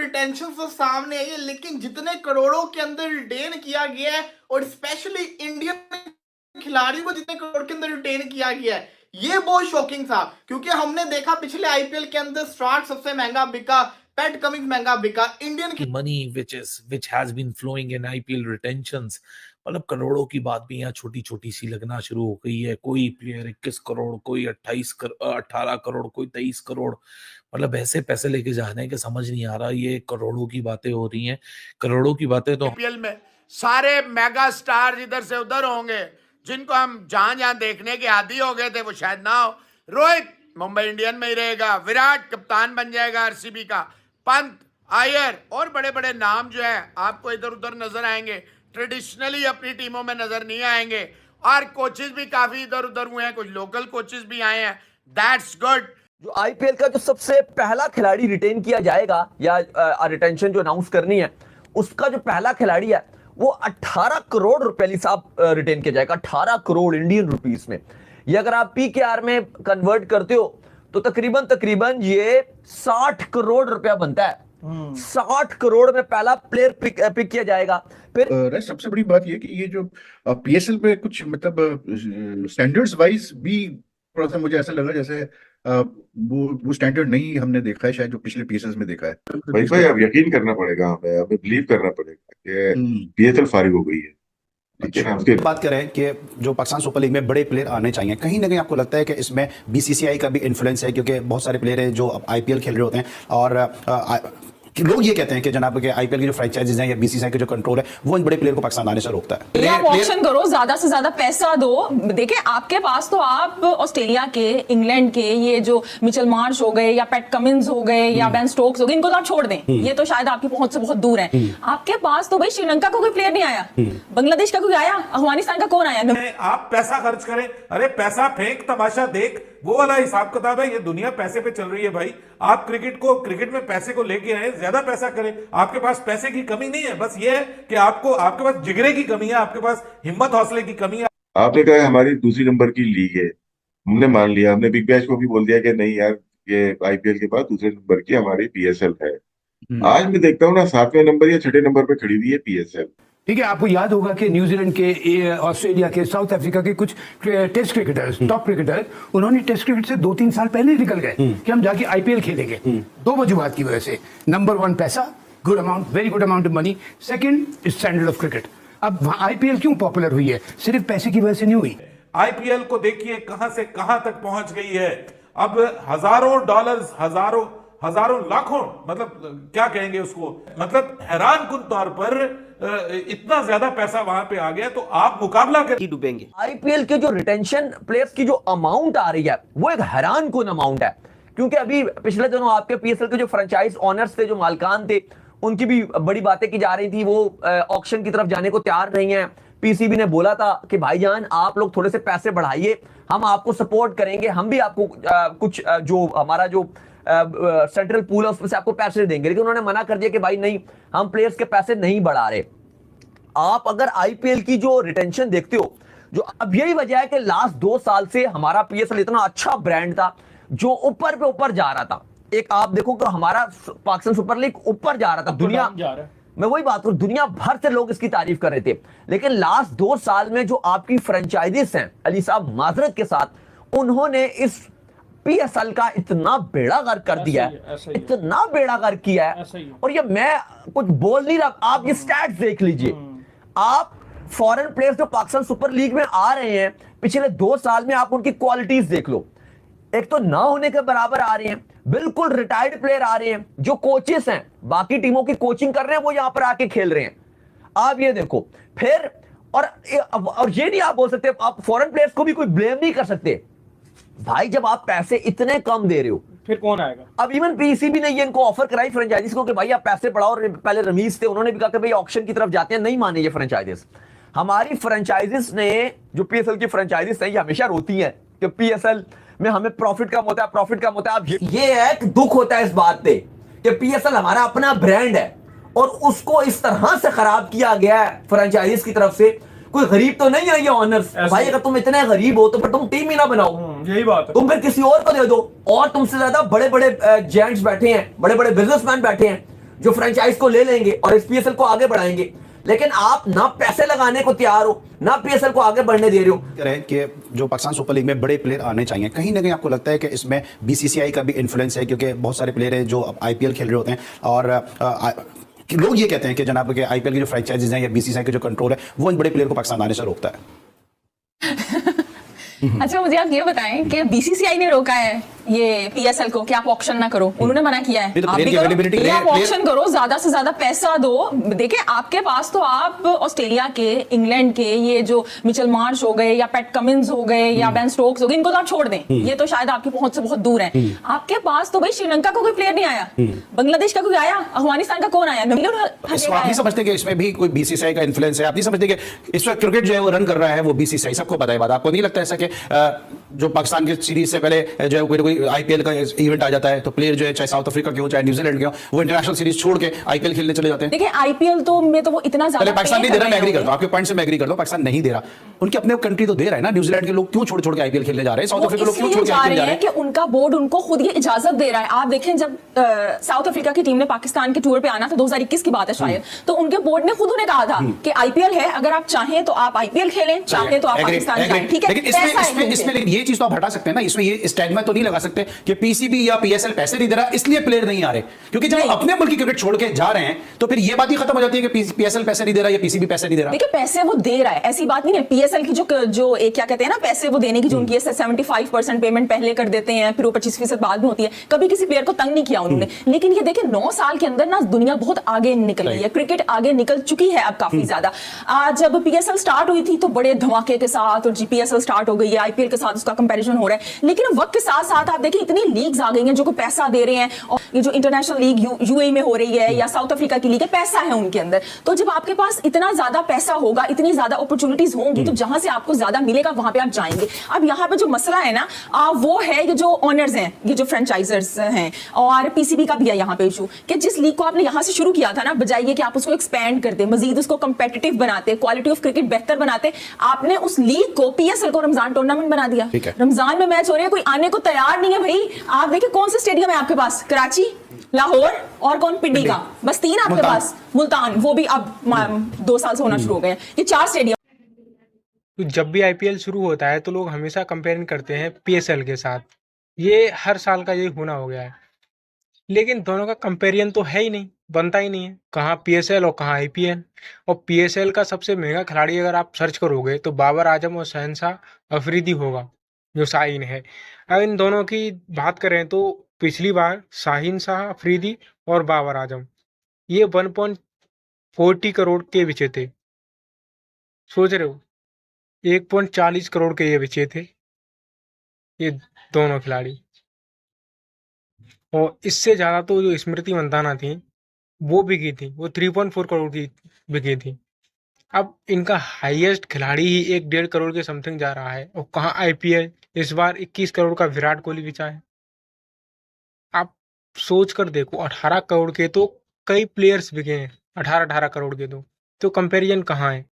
Retention तो सामने आई है, लेकिन जितने करोड़ों के अंदर रिटेन किया गया है और स्पेशली इंडियन खिलाड़ियों को जितने करोड़ के अंदर रिटेन किया गया है, ये बहुत शॉकिंग था। क्योंकि हमने देखा पिछले आईपीएल के अंदर स्टार्ट सबसे महंगा बिका, पैट कमिंस महंगा बिका, Indian money which has been flowing in IPL retentions, मतलब करोड़ों की बात भी यहाँ छोटी छोटी सी लगना शुरू हो गई है। कोई प्लेयर 21 करोड़, कोई 18 करोड़, कोई 23 करोड़, मतलब ऐसे पैसे लेके जा रहे हैं कि समझ नहीं आ रहा। ये करोड़ों की बातें हो रही हैं, करोड़ों की बातें। तो आईपीएल में सारे मेगा स्टार इधर से उधर होंगे, जिनको हम जहां जहां देखने के आदी हो गए थे वो शायद ना हो। रोहित मुंबई इंडियन में ही रहेगा, विराट कप्तान बन जाएगा आरसीबी का, पंत, अय्यर और बड़े बड़े नाम जो है आपको इधर उधर नजर आएंगे, ट्रेडिशनली अपनी टीमों में नजर नहीं आएंगे। और कोचेस भी काफी इधर उधर हुए हैं, कुछ लोकल कोचेस भी आए हैं, दैट्स गुड। जो आईपीएल का जो सबसे पहला खिलाड़ी रिटेन किया जाएगा या रिटेंशन जो अनाउंस करनी है, उसका जो पहला खिलाड़ी है वो 18 करोड़ रुपए अली साहब रिटेन किया जाएगा। 18 करोड़ इंडियन रुपीस में। ये अगर आप पीकेआर में कन्वर्ट करते हो तो तकरीबन ये 60 करोड़ रुपया बनता है। 60 करोड़ में पहला प्लेयर पिक किया जाएगा। फिर सबसे बड़ी बात ये कि ये जो पीएसएल पे कुछ मतलब स्टैंडर्ड्स वाइज भी थोड़ा सा मुझे ऐसा लगा जैसे वो स्टैंडर्ड नहीं हमने देखा है शायद जो पिछले पीएसएल में देखा है। भाई अब यकीन करना पड़ेगा, हमें बिलीव करना पड़ेगा कि पीएसएल फारिग हो गई है। अच्छा, बात करें कि जो पाकिस्तान सुपर लीग में बड़े प्लेयर आने चाहिए, कहीं ना कहीं आपको लगता है कि इसमें बीसीसीआई का भी इन्फ्लुएंस है? क्योंकि बहुत सारे प्लेयर हैं जो आईपीएल खेल रहे होते हैं और लोग ये कहते हैं कि जनाब के आईपीएल की जो फ्रेंचाइजीज हैं या बीसीसीआई का जो कंट्रोल है वो इन बड़े प्लेयर को पाकिस्तान आने से रोकता है। आप ऑप्शन करो, ज्यादा से ज्यादा पैसा दो। देखिए आपके पास तो आप ऑस्ट्रेलिया के, इंग्लैंड के ये जो मिचेल मार्श हो गए या पैट कमिंस हो गए या बेन स्टोक्स हो गए, इनको तो आप छोड़ दें, ये तो शायद आपकी पहुंच से बहुत दूर है। आपके पास तो भाई श्रीलंका का कोई प्लेयर नहीं आया, बांग्लादेश का कोई आया, अफगानिस्तान का कौन आया? आप पैसा खर्च करें, अरे पैसा फेंक तमाशा देख, वो वाला हिसाब किताब है। ये दुनिया पैसे पे चल रही है भाई। आप क्रिकेट में पैसे को लेके आए, ज्यादा पैसा करें। आपके पास पैसे की कमी नहीं है, बस ये है कि आपके पास जिगरे की कमी है, आपके पास हिम्मत हौसले की कमी है। आपने कहा हमारी दूसरी नंबर की लीग है, हमने मान लिया, हमने बिग बैश को भी बोल दिया कि नहीं यार, ये आईपीएल के बाद दूसरे नंबर की हमारी पीएसएल है। आज मैं देखता हूँ ना 7वें नंबर या 6ठे नंबर पे खड़ी हुई है पीएसएल। ठीक है, आपको याद होगा कि न्यूजीलैंड के, ऑस्ट्रेलिया के, साउथ अफ्रीका के कुछ टेस्ट क्रिकेटर्स, टॉप क्रिकेटर्स, उन्होंने टेस्ट क्रिकेट से 2-3 साल पहले निकल गए कि हम जाके आईपीएल खेलेंगे। दो वजूहात की वजह से। नंबर 1 पैसा, good amount, very good amount of money. Second standard of cricket. अब आईपीएल क्यों पॉपुलर हुई है? सिर्फ पैसे की वजह से नहीं हुई। आईपीएल को देखिए कहां से कहां तक पहुंच गई है। अब हजारों डॉलर्स, हजारों लाखों, मतलब क्या कहेंगे उसको, मतलब हैरान कुन तौर पर इतना ज्यादा पैसा वहां पे आ गया, तो आप मुकाबला कर डूबेंगे। आईपीएल के जो रिटेंशन प्लेयर्स की जो अमाउंट आ रही है वो एक हैरान कुन अमाउंट है। क्योंकि अभी पिछले दिनों आपके पीएसएल के जो फ्रेंचाइज ओनर्स थे, जो मालिकान थे, उनकी भी बड़ी बातें की जा रही थी। वो ऑक्शन की तरफ जाने को तैयार नहीं है। पीसीबी ने बोला था कि भाईजान आप लोग थोड़े से पैसे बढ़ाइए, हम आपको सपोर्ट करेंगे, हम भी आपको कुछ जो हमारा जो सेंट्रल पूल है उसमें से आपको पैसे देंगे। लेकिन उन्होंने मना कर दिया कि भाई नहीं, हम प्लेयर्स के पैसे नहीं बढ़ा रहे। आप अगर आईपीएल की जो रिटेंशन देखते हो, जो अब यही वजह है कि लास्ट 2 साल से हमारा पीएसएल इतना अच्छा ब्रांड था जो ऊपर पे ऊपर जा रहा था। एक आप देखो कि हमारा पाकिस्तान सुपर लीग ऊपर जा रहा था, दुनिया मैं वही बात करूं, दुनिया भर से लोग इसकी तारीफ कर रहे थे। लेकिन लास्ट 2 साल में जो आपकी फ्रेंचाइजीज हैं, अली साहब माजरत के साथ, उन्होंने इस पीएसएल का इतना बेड़ा गर्क कर दिया है, इतना बेड़ा गर्क किया है। और ये मैं कुछ बोल नहीं रहा, आप ये स्टैट्स देख लीजिए। आप फॉरेन प्लेयर्स जो पाकिस्तान सुपर लीग में आ रहे हैं पिछले 2 साल में, आप उनकी क्वालिटीज देख लो। एक तो ना होने के बराबर आ रहे हैं, बिल्कुल रिटायर्ड प्लेयर आ रहे हैं, जो कोचेस हैं, बाकी टीमों की कोचिंग कर रहे हैं, वो यहां पर आके खेल रहे हैं। आप ये देखो फिर, और ये नहीं आप बोल सकते, आप फॉरेन प्लेयर्स को भी कोई ब्लेम नहीं कर सकते भाई। जब आप पैसे इतने कम दे रहे हो, फिर कौन आएगा? अब इवन पीसीबी ने ये इनको ऑफर कराई फ्रेंचाइजीज को कि भाई आप पैसे बढ़ाओ। पहले रमीज थे, उन्होंने भी कहा कि भाई ऑक्शन की तरफ जाते हैं, नहीं माने ये फ्रेंचाइजीज। हमारी फ्रेंचाइजीज ने, जो पीएसएल की फ्रेंचाइजीज है, ये हमेशा रोती है कि पीएसएल में हमें प्रॉफिट कम होता है। अब ये है कि दुख होता है इस बात पे कि पीएसएल हमारा अपना ब्रांड है और उसको इस तरह से खराब किया गया है फ्रेंचाइजीज की तरफ से। कोई गरीब तो नहीं है ये ऑनर्स भाई। अगर तुम इतने गरीब हो तो फिर तुम टीम ही ना बनाओ, यही बात है। तुम फिर किसी और को दे दो। और तुमसे ज्यादा बड़े बड़े जेंट्स बैठे हैं, बड़े बड़े बिजनेसमैन बैठे हैं, जो फ्रेंचाइज को ले लेंगे और इस पीएसएल को आगे बढ़ाएंगे, लेकिन आप ना पैसे लगाने को तैयार हो, ना पीएसएल को आगे बढ़ने दे रहे हो। कह रहे हैं कि जो पाकिस्तान सुपर लीग में बड़े प्लेयर आने चाहिए, कहीं ना कहीं आपको लगता है कि इसमें बीसीसीआई का भी इन्फ्लुएंस है, क्योंकि बहुत सारे प्लेयर हैं जो आईपीएल खेल रहे होते हैं और कि लोग ये कहते हैं कि जनाब के आईपीएल की जो फ्रेंचाइजीज हैं या बीसीसीआई का जो कंट्रोल है वो इन बड़े प्लेयर को पाकिस्तान आने से रोकता है। अच्छा, मुझे आप ये बताएं कि बीसीसीआई ने रोका है ये पीएसएल को कि आप ऑक्शन ना करो, उन्होंने मना किया है। तो आप भी करो, आप ऑक्शन करो, ज्यादा से ज्यादा पैसा दो। देखिए आपके पास तो आप ऑस्ट्रेलिया के, इंग्लैंड के ये जो मिचेल मार्श हो गए या पैट कमिंस हो गए या बेन स्टोक्स हो गए, इनको तो आप छोड़ दें, ये तो शायद आपकी पहुंच से बहुत दूर है। आपके पास तो भाई श्रीलंका का कोई प्लेयर नहीं आया, बांग्लादेश का कोई आया, अफगानिस्तान का कौन आया? आप नहीं समझते कि इसमें भी कोई बीसीसीआई का इन्फ्लुएंस है? आप नहीं समझते कि इस वक्त क्रिकेट जो है वो रन कर रहा है वो बीसीसीआई? सबको पता है बात, आपको नहीं लगता ऐसा कि जो पाकिस्तान की सीरीज से पहले जो है कोई आईपीएल का इवेंट आ जाता है तो प्लेयर जो है चाहे साउथ अफ्रीका के हो चाहे न्यूजीलैंड के हो, वो इंटरनेशनल सीरीज छोड़ के आईपीएल खेलने चले जाते हैं। देखिए आईपीएल तो में तो वो इतना ज्यादा पाकिस्तान नहीं दे रहा, मैं एग्री करता हूं, आपके पॉइंट से मैं एग्री करता हूं, पाकिस्तान नहीं दे रहा, उनके अपने कंट्री तो दे रहा है ना। न्यूजीलैंड के लोग क्यों छोड़ छोड़ के आईपीएल खेलने जा रहे हैं? साउथ अफ्रीका लोग क्यों छोड़ के आईपीएल जा रहे हैं? कि उनका बोर्ड उनको खुद ये इजाजत दे रहा है। आप देखें जब साउथ अफ्रीका की टीम ने पाकिस्तान के टूर पे आना था, 2021 की बात है शायद, तो उनके बोर्ड ने खुद उन्हें कहा था कि आईपीएल है, अगर आप चाहें तो आप आईपीएल खेलें, चाहें तो आप पाकिस्तान जाएं, ठीक है। लेकिन ये चीज तो आप हटा सकते हैं ना, इसमें ये स्टैग्मा तो नहीं लगा सकते कि पीसीबी या पीएसएल पैसे नहीं दे रहा इसलिए प्लेयर नहीं आ रहे, क्योंकि जब अपने मुल्क की क्रिकेट छोड़ के जा रहे हैं तो फिर ये बात ही खत्म हो जाती है कि पीएसएल पैसे नहीं दे रहा या पीसीबी पैसे नहीं दे रहा। देखिए पैसे वो दे रहा है, ऐसी बात नहीं है। पीएसएल की जो एक क्या कहते हैं ना, पैसे वो देने की जो उनकी 75% पेमेंट पहले कर देते हैं, फिर वो 25% बाद में होती है। कभी किसी प्लेयर को तंग नहीं किया उन्होंने। लेकिन ये देखिए 9 साल के अंदर ना दुनिया बहुत आगे निकल गई है, क्रिकेट आगे निकल चुकी है अब काफी ज्यादा। जब पीएसएल स्टार्ट हुई थी तो बड़े धमाके के साथ, और जीपीएसएल स्टार्ट हो गई है, आईपीएल के साथ उसका कंपैरिजन हो रहा है। लेकिन वक्त के साथ साथ आप देखिए इतनी लीग्स आ गई हैं जो को पैसा दे रहे हैं, और ये जो इंटरनेशनल लीग यूएई में हो रही है या साउथ अफ्रीका की लीग है, पैसा है उनके अंदर। तो जब आपके पास इतना ज्यादा पैसा होगा, इतनी ज्यादा अपॉर्चुनिटीज होंगी, तो जहां से आपको ज्यादा मिलेगा वहां पे आप जाएंगे। अब यहाँ पे जो मसला है ना वो है ये जो ऑनर्स हैं, ये जो फ्रेंचाइजर्स हैं, और पीसीबी का भी है यहाँ पे इशू कि जिस लीग को आपने यहाँ से शुरू किया था ना, बजाय कि आप उसको एक्सपेंड करते, मजीद उसको कंपेटिटिव बनाते, क्वालिटी ऑफ क्रिकेट बेहतर बनाते, आपने उस लीग को, पीएसएल को रमजान टूर्नामेंट बना दिया। रमजान में मैच हो रहे हैं, कोई आने को तैयार नहीं है भाई। आप देखिए कौन सा स्टेडियम है आपके पास, कराची, लाहौर और कौन, पिंडी का, बस 3 आपके पास, मुल्तान, वो भी अब 2 साल से होना शुरू हो गए हैं। ये 4 स्टेडियम। तो जब भी आईपीएल शुरू होता है तो लोग हमेशा कंपेयरिंग करते हैं पीएसएल के साथ, ये हर साल का ये होना हो गया है। लेकिन दोनों का कंपेरिजन तो है ही नहीं, बनता ही नहीं है, कहाँ पीएसएल और कहाँ आईपीएल। और पीएसएल का सबसे महंगा खिलाड़ी अगर आप सर्च करोगे तो बाबर आजम और शहनशाह अफरीदी होगा जो शाहीन है। अगर इन दोनों की बात करें तो पिछली बार शाहीन शाह अफरीदी और बाबर आजम ये 1.40 करोड़ के बिचे थे। सोच रहे हो, 1.40 करोड़ के ये बिचे थे ये दोनों खिलाड़ी। और इससे ज़्यादा तो जो स्मृति मंदाना थी वो बिकी थी, वो 3.4 करोड़ की बिकी थी। अब इनका हाईएस्ट खिलाड़ी ही 1.5 करोड़ के समथिंग जा रहा है। और कहाँ आईपीएल इस बार 21 करोड़ का विराट कोहली बिचा है। आप सोच कर देखो, 18 करोड़ के तो कई प्लेयर्स बिके हैं, 18 करोड़ के तो कंपैरिजन कहाँ है।